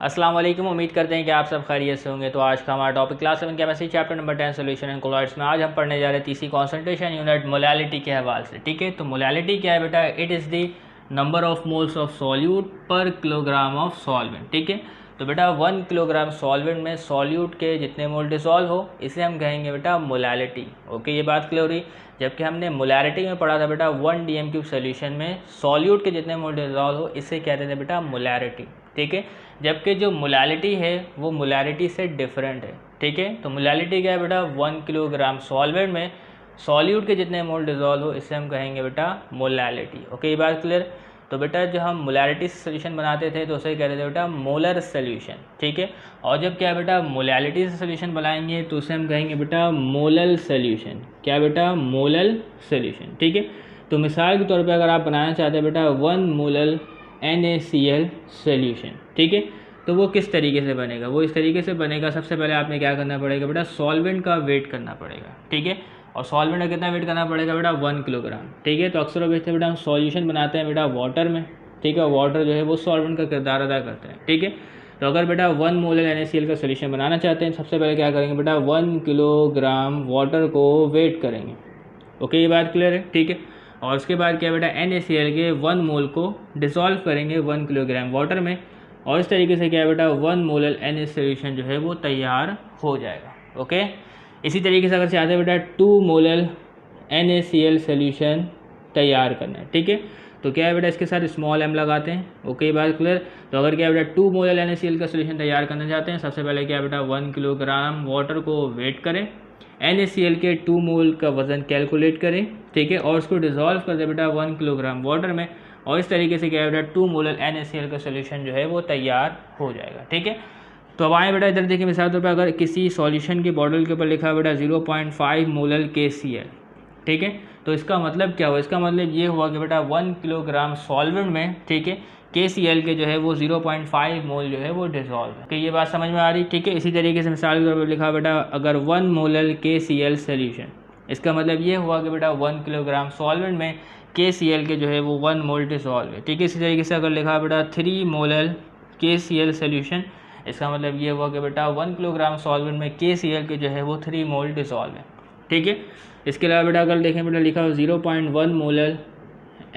अस्सलाम वालेकुम। उम्मीद करते हैं कि आप सब खैरियत से होंगे। तो आज का हमारा topic class 7 chemistry chapter number 10 solution and colloids में आज हम पढ़ने जा रहे हैं तीसरी कॉन्सेंट्रेशन यूनिट मोलैलिटी के हवाले से। ठीक है, तो मोलैलिटी क्या है बेटा? It is the number of moles of solute पर किलोग्राम ऑफ सॉल्वेंट। ठीक है, तो बेटा 1 किलोग्राम सॉल्वेंट में सॉल्यूट के जितने मोल डिसॉल्व हो इसे हम कहेंगे बेटा मोलैलिटी। ओके, ये बात क्लियर हुई। जबकि हमने मोलैलिटी में पढ़ा था बेटा 1 DM³ सोल्यूशन में सॉल्यूट के जितने मोल डिसॉल्व हो इसे कहते थे बेटा मोलैरिटी। ठीक है, जबकि जो मोलैलिटी है वो मोलैरिटी से डिफरेंट है। ठीक है, तो मोलैलिटी क्या है बेटा? 1 किलोग्राम सॉल्वेंट में सॉल्यूट के जितने मोल डिसॉल्व हो इसे हम कहेंगे बेटा मोलैलिटी। ओके, ये बात क्लियर। तो बेटा जो हम मोलैरिटी से सोल्यूशन बनाते थे तो उसे कहते थे बेटा मोलर सोल्यूशन। ठीक है, और जब क्या बेटा मोलैलिटी से सोल्यूशन बनाएंगे तो उसे हम कहेंगे बेटा मोलल सोल्यूशन। क्या बेटा? Molal solution. ठीक है, तो मिसाल के तौर पे अगर आप बनाना चाहते हैं बेटा 1 मोलल NaCl सोल्यूशन, ठीक है, तो वो किस तरीके से बनेगा? वो इस तरीके से बनेगा। सबसे पहले आपने क्या करना पड़ेगा बेटा? सॉल्वेंट का वेट करना पड़ेगा। ठीक है, और सॉल्वेंट का कितना वेट करना पड़ेगा बेटा? 1 किलोग्राम। ठीक है, तो अक्सर बेटा हम सॉल्यूशन बनाते हैं बेटा वाटर में। ठीक है, वाटर जो है वो सॉल्वेंट का किरदार अदा करते हैं। ठीक है, तो अगर बेटा 1 मोलर NaCl का सोल्यूशन बनाना चाहते हैं सबसे पहले क्या करेंगे बेटा? 1 किलोग्राम वाटर को वेट करेंगे। ओके, ये बात क्लियर है। ठीक है, और उसके बाद क्या बेटा NaCl के 1 मोल को डिसॉल्व करेंगे 1 किलोग्राम वाटर में, और इस तरीके से क्या बेटा 1 मोलर Na सोल्यूशन जो है वो तैयार हो जाएगा। ओके, इसी तरीके से अगर चाहते हैं बेटा 2 मोलर NaCl सोल्यूशन तैयार करना है। ठीक है, तो क्या है बेटा इसके साथ स्मॉल m लगाते हैं। ओके, ये बात क्लियर। तो अगर क्या बेटा 2 मोलर NaCl का सोल्यूशन तैयार करना चाहते हैं सबसे पहले क्या बेटा 1 किलोग्राम वाटर को वेट करें, NaCl के 2 मोल का वज़न कैलकुलेट करें। ठीक है, और उसको डिसॉल्व कर दे बेटा 1 किलोग्राम वाटर में, और इस तरीके से क्या है बेटा 2 मोलर NaCl का सोल्यूशन जो है वो तैयार हो जाएगा। ठीक है, तो अब आए बेटा इधर देखिए मिसाल तौर पर अगर किसी सॉल्यूशन की बॉटल के ऊपर लिखा बेटा 0.5 मोलर KCl। ठीक है, तो इसका मतलब क्या हुआ? इसका मतलब ये हुआ कि बेटा 1 किलोग्राम सॉल्वेंट में, ठीक है, KCl के जो है वो 0.5 मोल जो है वो डिसॉल्व है। कि ये बात समझ में आ रही? ठीक है, इसी तरीके से मिसाल के तौर पर लिखा बेटा अगर 1 मोलर KCl सोल्यूशन, इसका मतलब ये हुआ कि बेटा 1 किलोग्राम सॉल्वेंट में KCl के जो है वो 1 मोल डिसॉल्व है। ठीक है, इसी तरीके से अगर लिखा बेटा 3 मोलर KCl सोल्यूशन, इसका मतलब ये हुआ कि बेटा 1 किलोग्राम सॉल्वेंट में KCl के जो है वो 3 मोल डिसॉल्व है। ठीक है, इसके अलावा बेटा अगर देखें बेटा लिखा हो 0.1 मोलर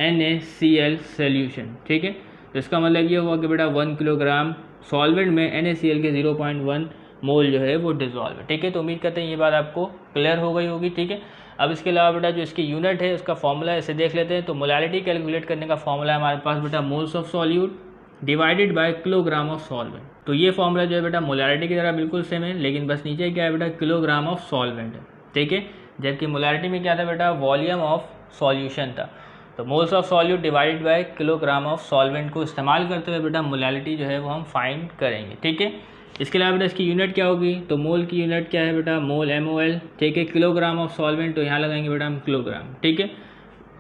NaCl सोल्यूशन। ठीक है, तो इसका मतलब ये हुआ कि बेटा 1 किलोग्राम सॉल्वेंट में NaCl के 0.1 मोल जो है वो डिसॉल्व है। ठीक है, तो उम्मीद करते हैं ये बात आपको क्लियर हो गई होगी। ठीक है, अब इसके अलावा बेटा जो इसकी यूनिट है उसका फॉर्मूला इसे देख लेते हैं। तो मोलैलिटी कैलकुलेट करने का फॉर्मूला है हमारे पास बेटा moles of solute divided by kilogram of solvent. तो ये फॉर्मूला जो है बेटा मोलैलिटी की तरह बिल्कुल सेम है, लेकिन बस नीचे क्या है बेटा किलोग्राम ऑफ सॉल्वेंट है। ठीक है, जबकि मोलैलिटी में क्या था बेटा वॉल्यूम ऑफ सॉल्यूशन था। तो moles of solute divided by kilogram of solvent को इस्तेमाल करते हुए बेटा मोलैलिटी जो है वो हम फाइंड करेंगे। ठीक है, इसके अलावा बेटा इसकी यूनिट क्या होगी? तो मोल की यूनिट क्या है बेटा? मोल MOL। ठीक है, किलोग्राम ऑफ सॉल्वेंट तो यहाँ लगाएंगे बेटा हम किलोग्राम। ठीक है,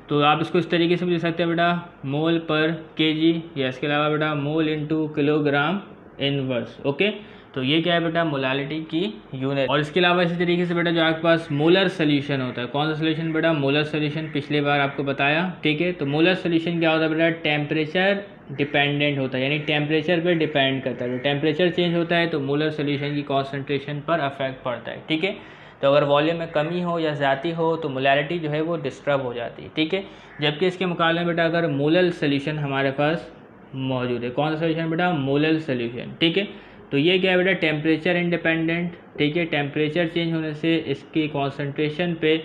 तो आप इसको इस तरीके से भी लिख सकते हैं बेटा मोल पर kg, या इसके अलावा बेटा mole into kilogram inverse. Okay, तो ये क्या है बेटा मोलैलिटी की यूनिट। और इसके अलावा इसी तरीके से बेटा जो आपके पास मोलर सोल्यूशन होता है, कौन सा सोल्यूशन बेटा? मोलर सोल्यूशन, पिछले बार आपको बताया। ठीक है, तो मोलर सोल्यूशन क्या होता है बेटा? टेम्परेचर डिपेंडेंट होता है, यानी टेम्परेचर पे डिपेंड करता है। तो टेम्परेचर चेंज होता है तो मोलर सोल्यूशन की कॉन्सेंट्रेशन पर अफेक्ट पड़ता है। ठीक है, तो अगर वॉल्यूम में कमी हो या ज़्यादा हो तो मोलैलिटी जो है वो डिस्टर्ब हो जाती है। ठीक है, जबकि इसके मुकाबले में बेटा अगर मोलर सोल्यूशन हमारे पास मौजूद है, कौन सा सोल्यूशन बेटा? Molar solution. ठीक है, तो ये क्या है बेटा? Temperature independent. ठीक है, टेम्परेचर चेंज होने से इसकी कॉन्सेंट्रेशन पे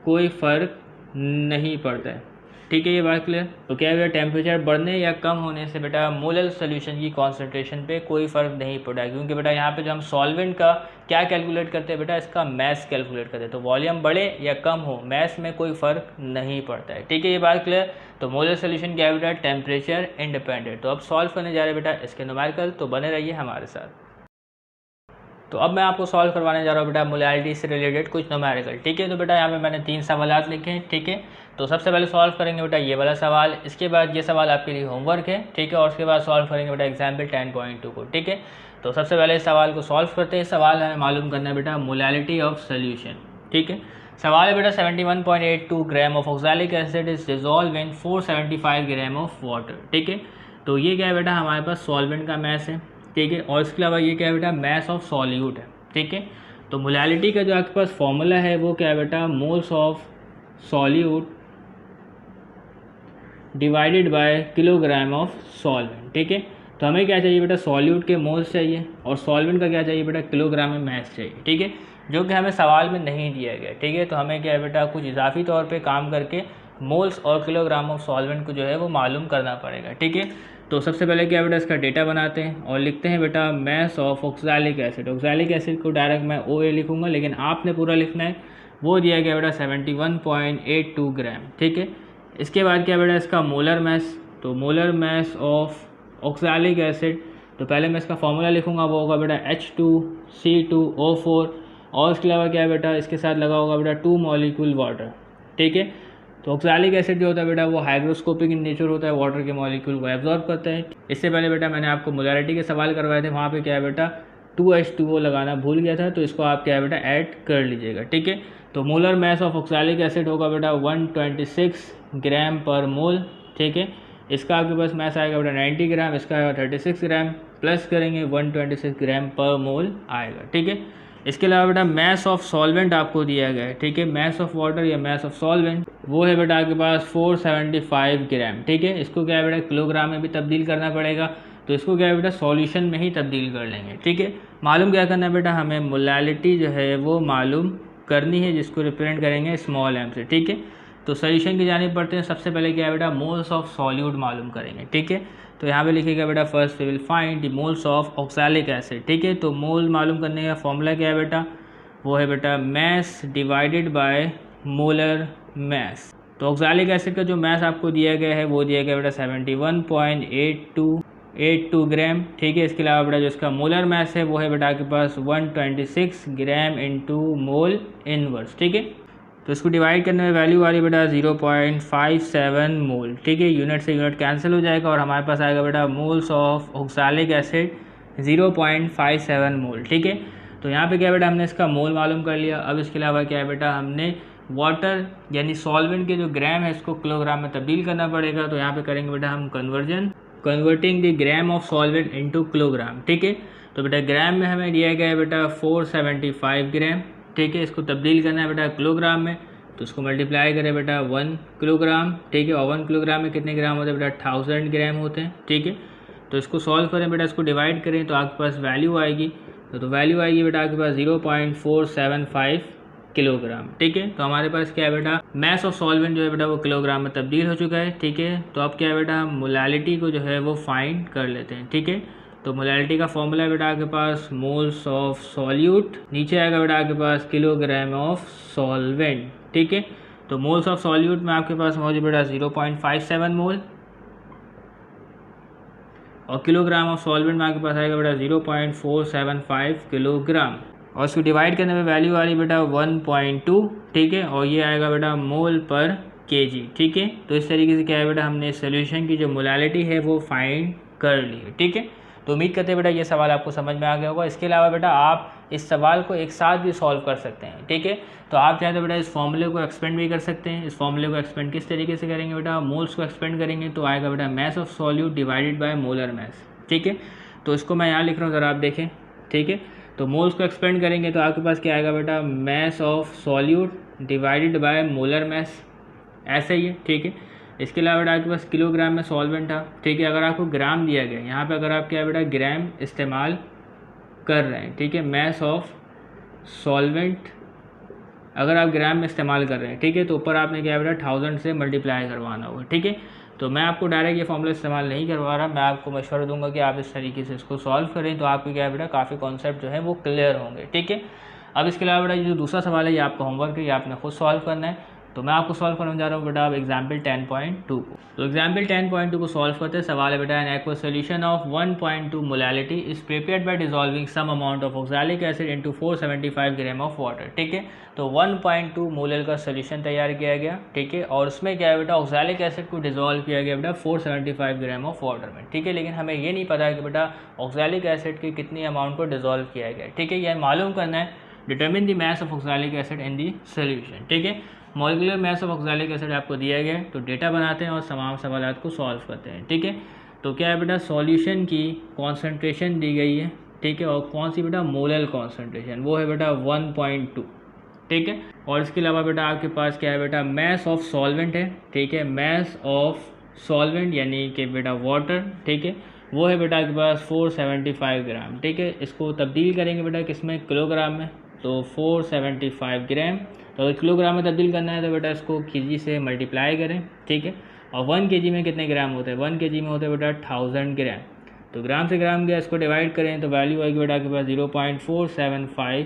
कोई फ़र्क नहीं पड़ता है। ठीक है, ये बात क्लियर। तो क्या है बेटा टेम्परेचर बढ़ने या कम होने से बेटा मोलर सोल्यूशन की कॉन्सेंट्रेशन पे कोई फ़र्क नहीं पड़ा, क्योंकि बेटा यहाँ पे जो हम सॉल्वेंट का क्या कैलकुलेट करते हैं बेटा? इसका मैस कैलकुलेट करते हैं। तो वॉल्यूम बढ़े या कम हो मैस में कोई फ़र्क नहीं पड़ता है। ठीक है, ये बात क्लियर। तो मोलर सोल्यूशन क्या है बेटा? Temperature independent. तो अब सॉल्व करने जा रहे हैं बेटा इसके न्यूमेरिकल, तो बने रहिए हमारे साथ। तो अब मैं आपको सॉल्व करवाने जा रहा हूँ बेटा मोलैलिटी से रिलेटेड कुछ न्यूमेरिकल। ठीक है, तो बेटा यहाँ पे मैंने 3 सवाल लिखे हैं। ठीक है, तो सबसे पहले सॉल्व करेंगे बेटा ये वाला सवाल, इसके बाद ये सवाल आपके लिए होमवर्क है। ठीक है, और उसके बाद सॉल्व करेंगे बेटा एग्जाम्पल 10.2 को। ठीक है, तो सबसे पहले इस सवाल को सॉल्व करते हैं। सवाल हमें मालूम करना है बेटा मोलैलिटी ऑफ सोल्यूशन। ठीक है, सवाल है बेटा 71.82 gram of oxalic acid is dissolve in 475 gram of water. ठीक है, तो ये क्या है बेटा? हमारे पास सॉल्वेंट का मैस है। ठीक है। और इसके अलावा ये क्या है बेटा, मास ऑफ सॉल्यूट है, ठीक है। तो मोलैलिटी का जो आपके पास फॉर्मूला है वो क्या है बेटा, moles of solute divided by kilogram of solvent, ठीक है। तो हमें क्या चाहिए बेटा, सॉल्यूट के मोल्स चाहिए और सॉल्वेंट का क्या चाहिए बेटा, किलोग्राम में मास चाहिए, ठीक है, जो कि हमें सवाल में नहीं दिया गया, ठीक है। तो हमें क्या है बेटा, कुछ इजाफी तौर पे काम करके मोल्स और किलोग्राम ऑफ सॉल्वेंट को जो है वो मालूम करना पड़ेगा, ठीक है। तो सबसे पहले क्या बेटा, इसका डेटा बनाते हैं और लिखते हैं बेटा mass of oxalic acid. Oxalic acid को डायरेक्ट मैं OA लिखूंगा, लेकिन आपने पूरा लिखना है। वो दिया गया बेटा 71.82 ग्राम, ठीक है। इसके बाद क्या बेटा, इसका मोलर मास, तो molar mass of oxalic acid, तो पहले मैं इसका फॉर्मूला लिखूंगा, वो होगा बेटा H2C2O4 और इसके अलावा क्या है बेटा, इसके साथ लगा होगा बेटा 2 मॉलिक्यूल वाटर, ठीक है। तो ऑक्सैलिक एसिड जो होता है बेटा वो हाइग्रोस्कोपिक इन नेचर होता है, वाटर के मॉलिक्यूल को एब्जॉर्ब करता है। इससे पहले बेटा मैंने आपको मोलैरिटी के सवाल करवाए थे, वहाँ पे क्या है बेटा 2H2O लगाना भूल गया था, तो इसको आप क्या है बेटा ऐड कर लीजिएगा, ठीक है। तो molar mass of oxalic acid होगा बेटा 126 ग्राम पर मोल, ठीक है। इसका आपके पास मास आएगा बेटा 90 ग्राम, इसका आएगा 36 ग्राम, प्लस करेंगे 126 ग्राम पर मोल आएगा, ठीक है। इसके अलावा बेटा मास ऑफ सॉल्वेंट आपको दिया गया है, ठीक है। मास ऑफ वाटर या मास ऑफ सॉल्वेंट वो है बेटा आपके पास 475 ग्राम, ठीक है। इसको क्या है बेटा किलोग्राम में भी तब्दील करना पड़ेगा, तो इसको क्या है बेटा सॉल्यूशन में ही तब्दील कर लेंगे, ठीक है। मालूम क्या करना है बेटा, हमें मोलैलिटी जो है वो मालूम करनी है, जिसको रिप्रेजेंट करेंगे स्मॉल m से, ठीक है। तो सोल्यूशन की जानिब बढ़ते हैं। सबसे पहले क्या है बेटा, मोल्स ऑफ सॉल्यूट मालूम करेंगे, ठीक है। तो यहाँ पे लिखिएगा बेटा first we will find the moles of oxalic acid, ठीक है। तो मोल मालूम करने का फॉर्मूला क्या है बेटा, वो है बेटा mass divided by molar mass. तो ऑक्सैलिक एसिड का जो मास आपको दिया गया है वो दिया गया बेटा 71.82 ग्राम, ठीक है। इसके अलावा बेटा जो इसका मोलर मास है वो है बेटा आपके पास 126 ग्राम इंटू मोल इनवर्स, ठीक है। तो इसको डिवाइड करने में वैल्यू आ रही है बेटा 0.57 मोल, ठीक है। यूनिट से यूनिट कैंसिल हो जाएगा और हमारे पास आएगा बेटा मोल्स ऑफ ऑक्सैलिक एसिड 0.57 मोल, ठीक है। तो यहाँ पे क्या बेटा हमने इसका मोल मालूम कर लिया। अब इसके अलावा क्या है बेटा, हमने वाटर यानी सॉल्वेंट के जो ग्राम है इसको किलोग्राम में तब्दील करना पड़ेगा। तो यहाँ पे करेंगे बेटा हम converting the gram of solvent into kilogram, ठीक है। तो बेटा ग्राम में हमें दिया गया है बेटा 475 ग्राम, ठीक है। इसको तब्दील करना है बेटा किलोग्राम में, तो इसको मल्टीप्लाई करें बेटा 1 किलोग्राम, ठीक है। और 1 किलोग्राम में कितने ग्राम होते हैं बेटा 1000 ग्राम होते हैं, ठीक है। तो इसको सॉल्व करें बेटा, इसको डिवाइड करें तो आपके पास वैल्यू आएगी, तो वैल्यू आएगी बेटा आपके पास 0.475 किलोग्राम, ठीक है। तो हमारे पास क्या है बेटा, मास ऑफ सॉल्वेंट जो है बेटा वो किलोग्राम में तब्दील हो चुका है, ठीक है। तो अब क्या है बेटा, हम मोलैलिटी को जो है वो फाइंड कर लेते हैं, ठीक है। तो मोलैलिटी का फॉर्मूला है बेटा आपके पास मोल्स ऑफ सॉल्यूट, नीचे आएगा बेटा आपके पास किलोग्राम ऑफ सॉल्वेंट, ठीक है। तो मोल्स ऑफ सॉल्यूट में आपके पास मौजूद बेटा 0.57 मोल और किलोग्राम ऑफ सॉल्वेंट में आपके पास आएगा बेटा 0.475 किलोग्राम और इसको डिवाइड करने में वैल्यू आ रही है बेटा 1.2, ठीक है। और ये आएगा बेटा मोल पर केजी, ठीक है। तो इस तरीके से क्या है बेटा, हमने सोल्यूशन की जो मोलैलिटी है वो फाइंड कर ली है, ठीक है। तो उम्मीद करते हैं बेटा ये सवाल आपको समझ में आ गया होगा। इसके अलावा बेटा आप इस सवाल को एक साथ भी सॉल्व कर सकते हैं, ठीक है। तो आप चाहे तो बेटा इस फॉर्मूले को एक्सपेंड भी कर सकते हैं। इस फॉर्मूले को एक्सपेंड किस तरीके से करेंगे बेटा, मोल्स को एक्सपेंड करेंगे तो आएगा बेटा mass of solute divided by molar mass, ठीक है। तो इसको मैं यहाँ लिख रहा हूँ, ज़रा आप देखें, ठीक है। तो मोल्स को एक्सपेंड करेंगे तो आपके पास क्या आएगा बेटा, mass of solute divided by molar mass, ऐसे ही है, ठीक है। इसके अलावा बेटा आपके पास किलोग्राम में सॉल्वेंट था, ठीक है। अगर आपको ग्राम दिया गया, यहाँ पे अगर आप क्या है बेटा ग्राम इस्तेमाल कर रहे हैं, ठीक है। मास ऑफ सॉल्वेंट अगर आप ग्राम में इस्तेमाल कर रहे हैं, ठीक है, तो ऊपर आपने क्या है बेटा 1000 से मल्टीप्लाई करवाना होगा, ठीक है। तो मैं आपको डायरेक्ट ये फॉर्मूला इस्तेमाल नहीं करवा रहा, मैं आपको मशवरा दूंगा कि आप इस तरीके से इसको सॉल्व करें, तो आपको क्या है बेटा काफ़ी कॉन्सेप्ट जो है वो क्लियर होंगे, ठीक है। अब इसके अलावा बेटा ये जो दूसरा सवाल है ये आपका होमवर्क है, ये आपने खुद सॉल्व करना है। तो मैं आपको सॉल्व करने जा रहा हूँ बेटा अब एग्जाम्पल 10.2 को। तो एग्जाम्पल 10.2 को सॉल्व करते हैं। सवाल है बेटा an aqua solution of 1.2 molality is prepared by dissolving some amount of oxalic acid into 475 gram of water, ठीक है। तो 1.2 मोलर का सोल्यूशन तैयार किया गया, ठीक है। और उसमें क्या है बेटा ऑक्सैलिक एसिड को डिसॉल्व किया गया बेटा 475 ग्राम ऑफ वाटर में, ठीक है। लेकिन हमें ये नहीं पता है कि बेटा ऑक्सैलिक एसिड की कितनी अमाउंट को डिसॉल्व किया गया, ठीक है। यह मालूम करना है, determine the mass of oxalic acid in the solution, ठीक है। Molecular mass of oxalic acid आपको दिया गया है, तो डेटा बनाते हैं और तमाम सवाल को सॉल्व करते हैं, ठीक है। तो क्या है बेटा, सॉल्यूशन की कॉन्सेंट्रेशन दी गई है, ठीक है, और कौन सी बेटा, मोलर कॉन्सेंट्रेशन, वो है बेटा 1.2, ठीक है। और इसके अलावा बेटा आपके पास क्या है बेटा, मैस ऑफ सॉल्वेंट है, ठीक है, मैस ऑफ सॉल्वेंट यानी कि बेटा वाटर, ठीक है, वो है बेटा आपके पास 475 ग्राम, ठीक है। इसको तब्दील करेंगे बेटा किसमें, किलोग्राम में, तो 475 ग्राम। तो अगर किलोग्राम में तब्दील करना है तो बेटा इसको केजी से मल्टीप्लाई करें, ठीक है। और 1 केजी में कितने ग्राम होते हैं, 1 केजी में होते हैं बेटा 1000 ग्राम। तो ग्राम से ग्राम गया, इसको डिवाइड करें तो वैल्यू आएगी बेटा आपके पास 0.475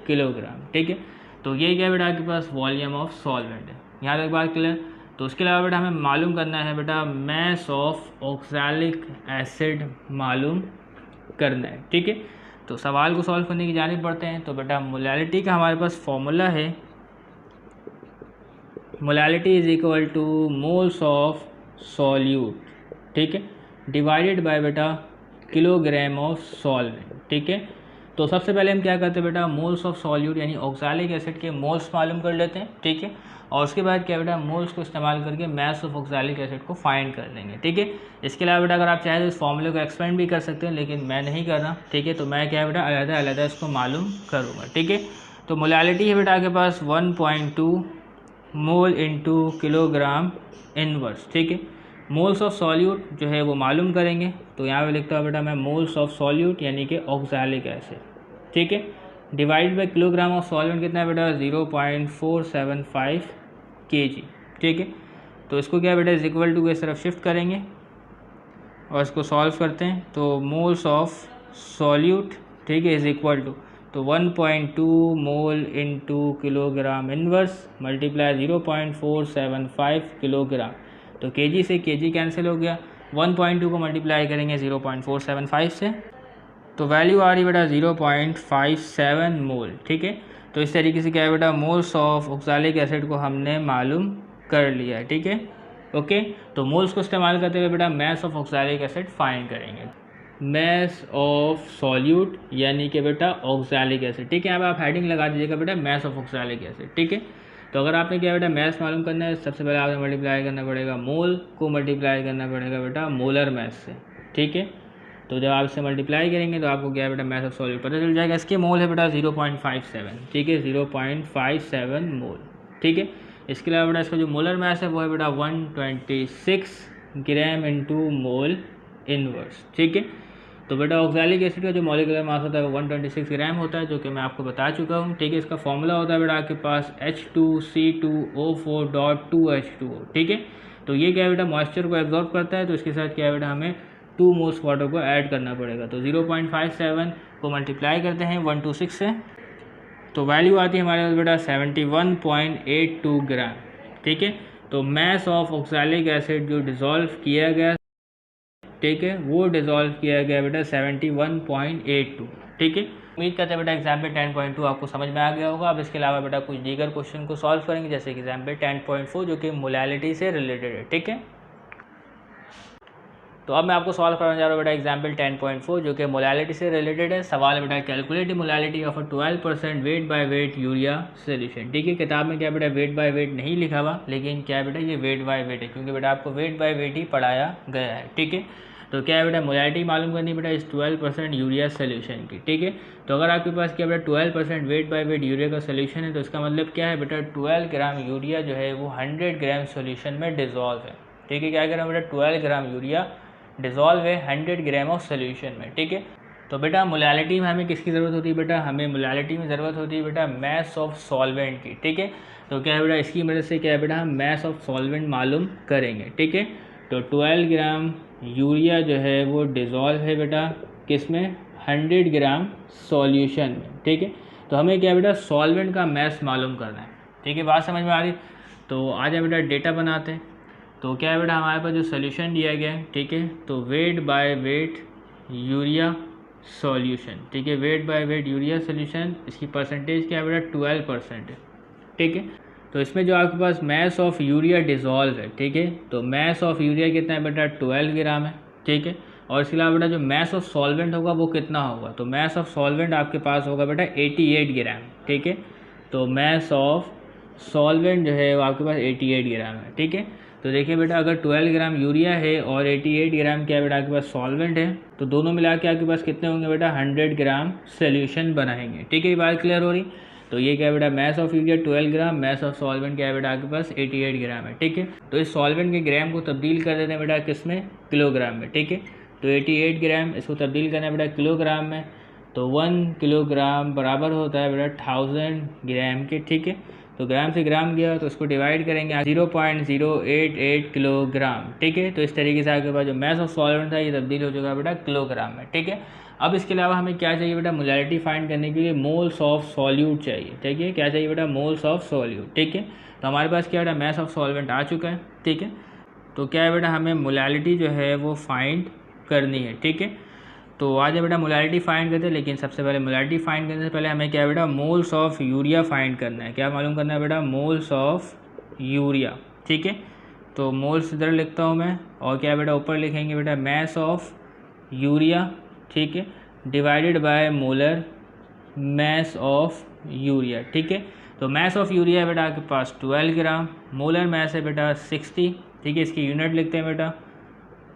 किलोग्राम, ठीक है। तो ये क्या है बेटा आपके पास, वॉल्यूम ऑफ सॉल्वेंट है। यहाँ तक बात क्लियर। तो उसके अलावा बेटा हमें मालूम करना है बेटा मैस ऑफ ऑक्सैलिक एसिड मालूम करना है, ठीक है। तो सवाल को सॉल्व करने की जानिब बढ़ते हैं। तो बेटा मोलैलिटी का हमारे पास फॉर्मूला है, molality is equal two moles of solute, ठीक है, डिवाइडेड बाय बेटा किलोग्राम ऑफ सॉल्वेंट, ठीक है। तो सबसे पहले हम क्या करते हैं बेटा, मोल्स ऑफ सॉल्यूट यानी ऑक्सैलिक एसिड के मोल्स मालूम कर लेते हैं, ठीक है। और उसके बाद क्या बेटा, मोल्स को इस्तेमाल करके मैस ऑफ ऑक्सैलिक एसिड को फाइंड कर लेंगे, ठीक है। इसके अलावा बेटा अगर आप चाहें तो इस फॉर्मूले को एक्सपेंड भी कर सकते हैं, लेकिन मैं नहीं कर रहा, ठीक है। तो मैं क्या है बेटा अलग अलग इसको मालूम करूँगा, ठीक है। तो मोलैलिटी है बेटा आपके पास 1.2 मोल इंटू किलोग्राम इनवर्स, ठीक है। मोल्स ऑफ सॉल्यूट जो है वो मालूम करेंगे। तो यहाँ पे लिखता हूँ बेटा मैं मोल्स ऑफ सॉल्यूट यानी कि ऑक्सैलिक एसिड, ठीक है, divide by kilogram of solvent कितना है बेटा 0.475 kg, ठीक है। तो इसको क्या बेटा इज इक्वल टू की तरफ शिफ्ट करेंगे और इसको सॉल्व करते हैं। तो मोल्स ऑफ सॉल्यूट, ठीक है, इज इक्वल टू, तो 1.2 mole into kilogram inverse multiply 0.475 kilogram. तो केजी से केजी कैंसिल हो गया, 1.2 को मल्टीप्लाई करेंगे 0.475 से, तो वैल्यू आ रही बेटा 0.57 मोल, ठीक है। तो इस तरीके से क्या है बेटा, मोल्स ऑफ ऑक्सैलिक एसिड को हमने मालूम कर लिया है, ठीक है, ओके। तो मोल्स को इस्तेमाल करते हुए बेटा mass of oxalic acid find करेंगे, मैस ऑफ सॉल्यूट यानी कि बेटा ऑक्सैलिक एसिड, ठीक है। अब आप हेडिंग लगा दीजिएगा बेटा मैस ऑफ ऑक्सैलिक एसिड, ठीक है। तो अगर आपने क्या बेटा मैस मालूम करना है, सबसे पहले आपने मल्टीप्लाई करना पड़ेगा, मोल को मल्टीप्लाई करना पड़ेगा बेटा मोलर मैस से, ठीक है। तो जब आप इसे मल्टीप्लाई करेंगे तो आपको क्या है बेटा मैस ऑफ सॉल्यूट पता चल जाएगा। इसके मोल है बेटा 0.57, ठीक है, 0.57 मोल, ठीक है। इसके अलावा बेटा इसका जो मोलर मैस है वो है बेटा 126 ग्राम इंटू मोल इनवर्स, ठीक है। तो बेटा ऑक्सैलिक एसिड का जो मॉलिक्यूलर मास होता है वो 126 ग्राम होता है, जो कि मैं आपको बता चुका हूँ, ठीक है। इसका फॉर्मूला होता है बेटा आपके पास H2C2O4.2H2O, ठीक है। तो ये क्या है बेटा मॉइस्चर को एब्जॉर्ब करता है, तो इसके साथ क्या है बेटा हमें 2 मोल्स वाटर को ऐड करना पड़ेगा। तो 0.57 को मल्टीप्लाई करते हैं 126 से, तो वैल्यू आती है हमारे पास बेटा 71.82 ग्राम, ठीक है। तो मैस ऑफ ऑक्सैलिक एसिड जो डिज़ोल्व किया गया, ठीक है, वो डिज़ोल्व किया गया बेटा 71.82, ठीक है। उम्मीद करते हैं बेटा एग्जाम्पल 10.2 आपको समझ में आ गया होगा। अब इसके अलावा बेटा कुछ दीगर क्वेश्चन को सॉल्व करेंगे, जैसे एग्जाम्पल 10.4 जो कि मोलैलिटी से रिलेटेड है, ठीक है। तो अब मैं आपको सॉल्व करने जा रहा हूँ बेटा एग्जाम्पल 10.4 जो कि मोलैलिटी से रिलेटेड है। सवाल है बेटा calculate molality of a 12% wait by wait urea solution, ठीक है। किताब में क्या बेटा वेट बाय वेट नहीं लिखा हुआ, लेकिन क्या है बेटा ये वेट बाय वेट है, क्योंकि बेटा आपको वेट बाय वेट ही पढ़ाया गया है, ठीक है। तो क्या है बेटा मोलैलिटी मालूम करनी बेटा इस 12% यूरिया सोल्यूशन की, ठीक है। तो अगर आपके पास क्या बेटा 12% वेट बाय वेट यूरिया का सोल्यूशन है, तो इसका मतलब क्या है बेटा 12 ग्राम यूरिया जो है वो 100 ग्राम सोल्यूशन में डिजॉल्व है, ठीक है। क्या करें बेटा 12 ग्राम यूरिया डिजॉल्व है 100 ग्राम ऑफ सोल्यूशन में, ठीक है। तो बेटा मोलैलिटी में हमें किसकी ज़रूरत होती है बेटा, हमें मोलैलिटी में ज़रूरत होती है बेटा मैस ऑफ सॉल्वेंट की, ठीक है। तो क्या है बेटा इसकी मदद से क्या है बेटा हम मैस ऑफ सॉल्वेंट मालूम करेंगे, ठीक है। तो 12 ग्राम यूरिया जो है वो डिज़ोल्व है बेटा किस में, 100 ग्राम सॉल्यूशन में, ठीक है। तो हमें क्या बेटा सॉल्वेंट का मैस मालूम करना है, ठीक है। बात समझ में आ रही। तो आ जाए बेटा डेटा बनाते हैं। तो क्या है बेटा हमारे पास जो सोल्यूशन दिया गया है, ठीक है, तो wait by wait urea solution, ठीक है, wait by wait urea solution, इसकी परसेंटेज क्या है बेटा 12% है, ठीक है। तो इसमें जो आपके पास मैस ऑफ यूरिया डिज़ोल्व है, ठीक है, तो मैस ऑफ यूरिया कितना है बेटा 12 ग्राम है, ठीक है। और इसके अलावा बेटा जो मैस ऑफ सॉल्वेंट होगा वो कितना होगा, तो मैस ऑफ सॉल्वेंट आपके पास होगा बेटा 88 ग्राम, ठीक है। तो मैस ऑफ सॉल्वेंट जो है वो आपके पास 88 ग्राम है, ठीक है। तो देखिए बेटा अगर 12 ग्राम यूरिया है और 88 ग्राम क्या बेटा आपके पास सॉल्वेंट है, तो दोनों मिला के आपके पास कितने होंगे बेटा 100 ग्राम सोल्यूशन बनाएंगे। ठीक है, ये बात क्लियर हो रही। तो ये क्या है बेटा mass of urea 12 gram, mass of solvent क्या है बेटा आपके पास 88 ग्राम है। ठीक है, तो इस सॉल्वेंट के ग्राम को तब्दील कर देते हैं बेटा किस में, किलोग्राम में। ठीक है, तो 88 ग्राम इसको तब्दील करना है बेटा किलोग्राम में, तो 1 किलोग्राम बराबर होता है बेटा 1000 ग्राम के। ठीक है, तो ग्राम से ग्राम गया तो उसको डिवाइड करेंगे 0.088 किलोग्राम। ठीक है, तो इस तरीके से आपके पास जो मैस ऑफ सॉल्वेंट था ये तब्दील हो चुका बेटा किलोग्राम में। ठीक है, अब इसके अलावा हमें क्या चाहिए बेटा, मोलैलिटी फाइंड करने के लिए मोल्स ऑफ सॉल्यूट चाहिए। ठीक है, क्या चाहिए बेटा, मोल्स ऑफ सॉल्यूट। ठीक है, तो हमारे पास क्या बेटा मैस ऑफ सॉल्वेंट आ चुका है। ठीक है, तो क्या है बेटा हमें मोलैलिटी जो है वो फाइंड करनी है। ठीक है, तो आज बेटा मोलैलिटी फाइंड करते हैं, लेकिन सबसे पहले मोलैलिटी फाइंड करने से पहले हमें क्या बेटा मोल्स ऑफ यूरिया फाइंड करना है। क्या मालूम करना है बेटा, मोल्स ऑफ यूरिया। ठीक है, तो मोल्स इधर लिखता हूँ मैं, और क्या बेटा ऊपर लिखेंगे बेटा मैस ऑफ यूरिया। ठीक है, divided by molar mass of urea. ठीक है, तो मैस ऑफ यूरिया है बेटा आपके पास 12 ग्राम, मोलर मैस है बेटा 60। ठीक है, इसकी यूनिट लिखते हैं बेटा।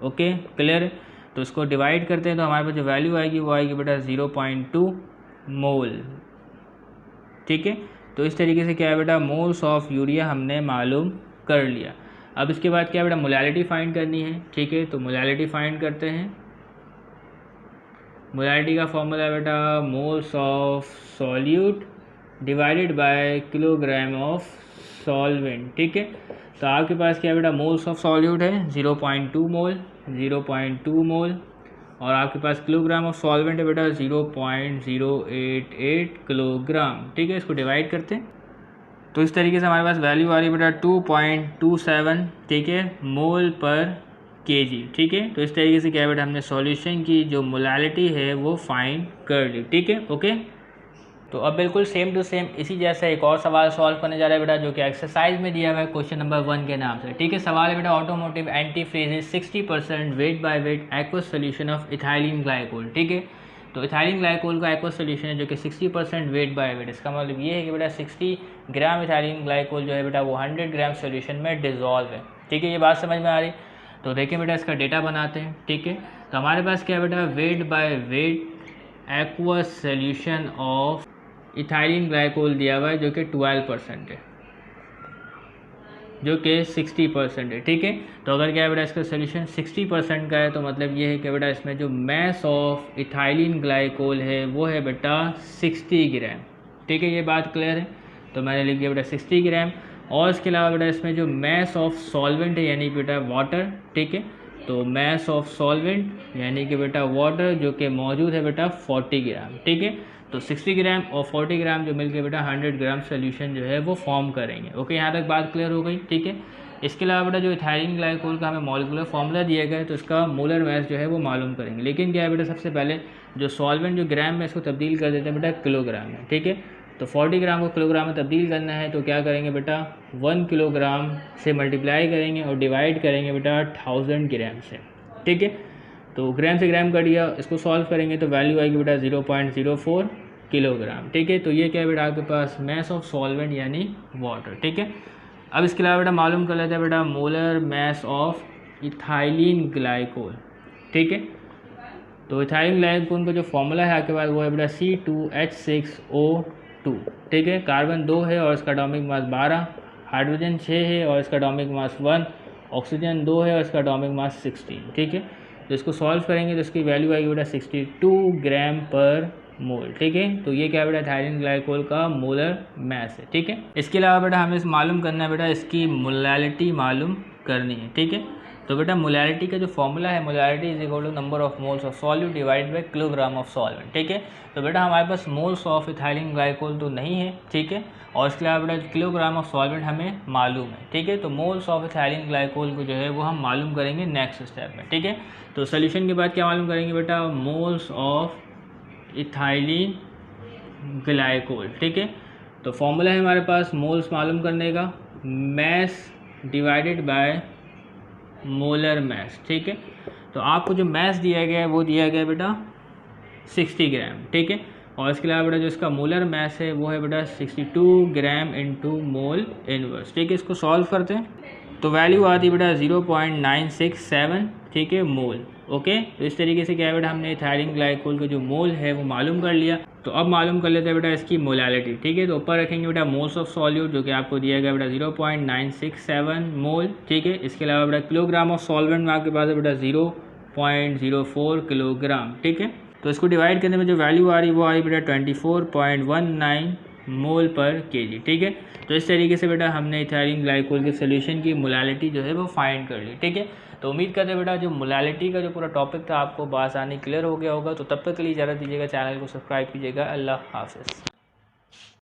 ओके क्लियर, तो इसको डिवाइड करते हैं तो हमारे पास जो वैल्यू आएगी वो आएगी बेटा 0.2 मोल। ठीक है, तो इस तरीके से क्या है बेटा मोल्स ऑफ यूरिया हमने मालूम कर लिया। अब इसके बाद क्या बेटा मोलैलिटी फाइंड करनी है। ठीक है, तो मोलैलिटी फाइंड करते हैं। मोलैलिटी का फॉर्मूला है बेटा moles of solute divided by kilogram of solvent. ठीक है, तो आपके पास क्या बेटा मोल्स ऑफ सॉल्यूट है 0.2 मोल, 0.2 मोल, और आपके पास किलोग्राम ऑफ सॉल्वेंट है बेटा 0.088 किलोग्राम। ठीक है, इसको डिवाइड करते हैं तो इस तरीके से हमारे पास वैल्यू आ रही है बेटा 2.27। ठीक है, मोल पर केजी। ठीक है, तो इस तरीके से क्या है बेटा हमने सॉल्यूशन की जो मोलैलिटी है वो फाइंड कर ली। ठीक है, ओके। तो अब बिल्कुल सेम टू सेम इसी जैसा एक और सवाल सॉल्व करने जा रहे हैं बेटा, जो कि एक्सरसाइज में दिया हुआ है क्वेश्चन नंबर 1 के नाम से। ठीक है, सवाल है बेटा automotive anti freeze 60% weight by weight aqueous solution of ethylene glycol. ठीक है, तो इथाइलिन ग्लाइकोल का एक्वस सोल्यूशन है जो कि 60% वेट बाय वेट, इसका मतलब ये है कि बेटा 60 ग्राम इथाइलिन ग्लाइकोल जो है बेटा वो 100 ग्राम सोल्यूशन में डिजॉल्व है। ठीक है, ये बात समझ में आ रही। तो देखिए बेटा इसका डेटा बनाते हैं। ठीक है, तो हमारे पास क्या बेटा wait by weight aqueous solution of ethylene glycol दिया हुआ है जो कि 12% है, जो कि 60% है। ठीक है, तो अगर क्या है बेटा इसका सोल्यूशन 60% का है तो मतलब ये है कि बेटा इसमें जो मैस ऑफ इथाइलिन ग्लाइकोल है वो है बेटा 60 ग्राम। ठीक है, ये बात क्लियर है। तो मैंने लिख दिया बेटा 60 ग्राम, और इसके अलावा बेटा इसमें जो मैस ऑफ सॉल्वेंट है यानी बेटा वाटर। ठीक है, तो मैस ऑफ सॉल्वेंट यानी कि बेटा वाटर जो कि मौजूद है बेटा 40 ग्राम। ठीक है, तो 60 ग्राम और 40 ग्राम जो मिलकर बेटा 100 ग्राम सोल्यूशन जो है वो फॉर्म करेंगे। ओके, यहाँ तक बात क्लियर हो गई। ठीक है, इसके अलावा बेटा जो इथाइलिन ग्लाइकोल का हमें मॉलिक्यूलर फॉर्मूला दिया गया है तो इसका मोलर मैस जो है वो मालूम करेंगे। लेकिन क्या है बेटा सबसे पहले जो सॉल्वेंट जो ग्राम में इसको तब्दील कर देते हैं बेटा किलोग्राम में। ठीक है, तो 40 ग्राम को किलोग्राम में तब्दील करना है तो क्या करेंगे बेटा 1 किलोग्राम से मल्टीप्लाई करेंगे और डिवाइड करेंगे बेटा 1000 ग्राम से। ठीक है, तो ग्राम से ग्राम कर दिया, इसको सॉल्व करेंगे तो वैल्यू आएगी बेटा 0.04 किलोग्राम। ठीक है, तो ये क्या है बेटा आपके पास मैस ऑफ सॉल्वेंट यानी वाटर। ठीक है, अब इसके अलावा बेटा मालूम कर लेते हैं बेटा molar mass of ethylene glycol. ठीक है, तो इथाइलिन ग्लाइकोल का जो फॉर्मूला है आपके पास वो है बेटा C2H6O2। ठीक है, कार्बन 2 है और इसका एटॉमिक मास 12, हाइड्रोजन 6 है और इसका एटॉमिक मास 1, ऑक्सीजन 2 है और इसका एटॉमिक मास 16। ठीक है, तो इसको सॉल्व करेंगे तो इसकी वैल्यू आएगी बेटा 62 ग्राम पर मोल। ठीक है, तो ये क्या बेटा इथाइलिन ग्लाइकोल का मोलर मैस है। ठीक है, इसके अलावा बेटा हमें मालूम करना है बेटा इसकी मोलैलिटी मालूम करनी है। ठीक है, तो बेटा मोलैलिटी का जो फॉर्मूला है molality is equal to number of moles of solute divide by kilogram of solvent. ठीक है, तो बेटा हमारे पास मोल्स ऑफ इथाइलिन ग्लाइकोल तो नहीं है। ठीक है, और इसके अलावा बेटा किलोग्राम ऑफ सॉल्वेंट हमें मालूम है। ठीक है, तो मोल्स ऑफ इथाइलिन ग्लाइकोल को जो है वो हम मालूम करेंगे नेक्स्ट स्टेप में। ठीक है, तो सोल्यूशन के बाद क्या मालूम करेंगे बेटा मोल्स ऑफ इथाइलिन ग्लाइकोल। ठीक है, तो फॉर्मूला है हमारे पास मोल्स मालूम करने का mess divided by molar mass. ठीक है, तो आपको जो मैस दिया गया है वो दिया गया है बेटा 60 ग्राम। ठीक है, और इसके अलावा बेटा जो इसका मोलर मैस है वो है बेटा 62 ग्राम इंटू मोल इनवर्स। ठीक है, इसको सॉल्व करते हैं तो वैल्यू आती है बेटा 0.967, ठीक है, मोल। ओके, तो इस तरीके से क्या है बेटा, हमने इथाइलिन ग्लाइकोल का जो मोल है वो मालूम कर लिया। तो अब मालूम कर लेते हैं बेटा इसकी मोलैलिटी, ठीक है। तो ऊपर रखेंगे बेटा मोल्स ऑफ सॉल्यूट, जो कि आपको दिया गया बेटा 0.967 मोल, ठीक है। इसके अलावा बेटा किलोग्राम ऑफ सॉल्वेंट में आपके पास है बेटा 0.04 किलोग्राम, ठीक है। तो इसको डिवाइड करने में जो वैल्यू आ रही है वो आ रही बेटा 24.19 मोल पर केजी, ठीक है। तो इस तरीके से बेटा हमने इथाइलिन ग्लाइकोल के सोल्यूशन की मोलैलिटी जो है वो फाइंड कर ली, ठीक है। तो उम्मीद करते हैं बेटा जो मोलैलिटी का जो पूरा टॉपिक था आपको बासानी क्लियर हो गया होगा। तो तब तक के लिए इजाज़त दीजिएगा, चैनल को सब्सक्राइब कीजिएगा। अल्लाह हाफ़िज़।